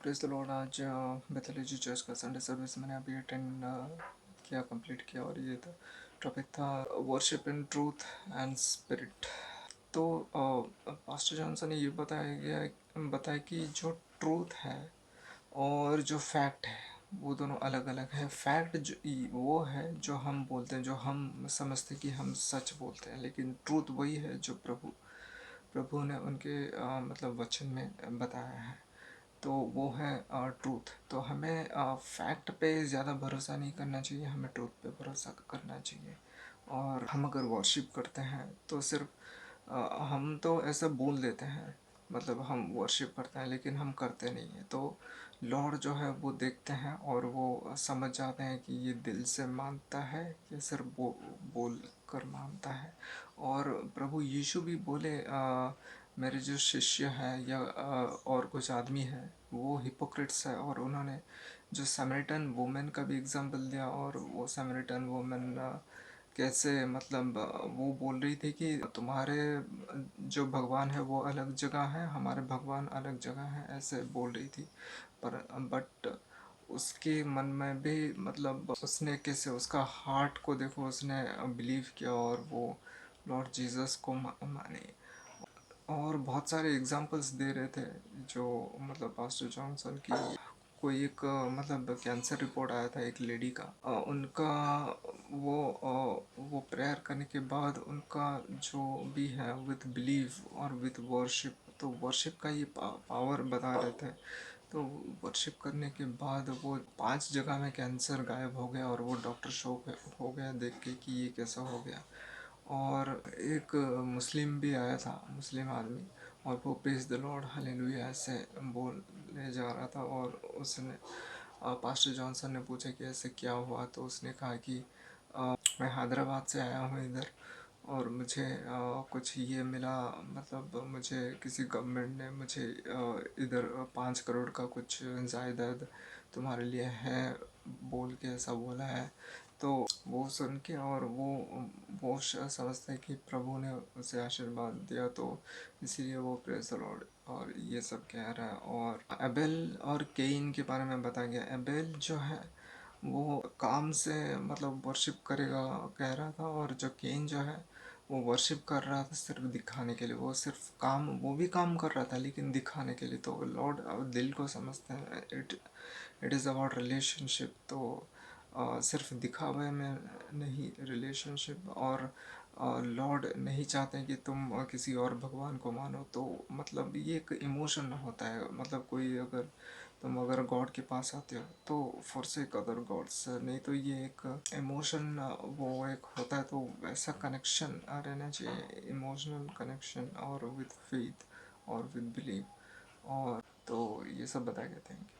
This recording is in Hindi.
Praise the Lord. आज बेथेलिजी चर्च का संडे सर्विस मैंने अभी अटेंड किया, कंप्लीट किया, और ये था टॉपिक था worship in truth and spirit. तो पास्टर जॉनसन ने ये बताया कि जो ट्रूथ है और जो फैक्ट है वो दोनों अलग अलग है। फैक्ट वो है जो हम बोलते हैं, जो हम समझते हैं कि हम सच बोलते हैं, लेकिन ट्रूथ वही है जो प्रभु ने उनके मतलब वचन में बताया है। तो वो है ट्रूथ। तो हमें फैक्ट पे ज़्यादा भरोसा नहीं करना चाहिए, हमें ट्रूथ पे भरोसा करना चाहिए। और हम अगर वर्शिप करते हैं तो सिर्फ हम तो ऐसा बोल देते हैं, मतलब हम वर्शिप करते हैं लेकिन हम करते नहीं हैं। तो लॉर्ड जो है वो देखते हैं और वो समझ जाते हैं कि ये दिल से मानता है या सिर्फ बोल कर मानता है। और प्रभु यीशु भी बोले मेरे जो शिष्य हैं या और कुछ आदमी हैं वो हिपोक्रिट्स है, और उन्होंने जो समरिटन वुमेन का भी एग्जांपल दिया। और वो समरिटन वुमेन कैसे मतलब वो बोल रही थी कि तुम्हारे जो भगवान है वो अलग जगह है, हमारे भगवान अलग जगह है, ऐसे बोल रही थी। पर बट उसके मन में भी मतलब उसने कैसे उसका हार्ट को देखो, उसने बिलीव किया और वो लॉर्ड जीसस को माने। और बहुत सारे एग्जांपल्स दे रहे थे जो मतलब पास्टर जॉनसन की कोई एक मतलब कैंसर रिपोर्ट आया था एक लेडी का। उनका वो प्रेयर करने के बाद उनका जो भी है विथ बिलीव और विथ वर्शिप, तो वर्शिप का ये पावर बता रहे थे। तो वर्शिप करने के बाद वो 5 जगह में कैंसर गायब हो गया, और वो डॉक्टर शॉक हो गया देख के कि ये कैसा हो गया। और एक मुस्लिम भी आया था, मुस्लिम आदमी, और वो प्रेज़ द लॉर्ड हालेलुया ऐसे बोलने जा रहा था। और उसने पास्टर जॉनसन ने पूछा कि ऐसे क्या हुआ, तो उसने कहा कि मैं हैदराबाद से आया हूँ इधर, और मुझे कुछ ये मिला, मतलब मुझे किसी गवर्नमेंट ने मुझे इधर 5 करोड़ का कुछ जायदाद तुम्हारे लिए है बोल के ऐसा बोला है। तो वो सुन के और वो समझता है कि प्रभु ने उसे आशीर्वाद दिया, तो इसीलिए वो प्रेज़ द लॉर्ड और ये सब कह रहा है। और एबेल और केइन के बारे में बताया गया। एबेल जो है वो काम से मतलब वर्शिप करेगा कह रहा था, और जो केन जो है वो वर्शिप कर रहा था सिर्फ दिखाने के लिए। वो सिर्फ काम, वो भी काम कर रहा था लेकिन दिखाने के लिए। तो लॉर्ड दिल को समझते हैं। It is about relationship. तो सिर्फ दिखावे में नहीं, रिलेशनशिप। और लॉर्ड नहीं चाहते कि तुम किसी और भगवान को मानो। तो मतलब ये एक इमोशन होता है, मतलब कोई अगर तुम अगर गॉड के पास आते हो तो forsake अदर गॉड्स, नहीं तो ये एक इमोशन वो एक होता है। तो वैसा कनेक्शन रहना चाहिए, इमोशनल कनेक्शन और विद फेथ और विद बिलीव। और तो ये सब बताया गया। Thank you.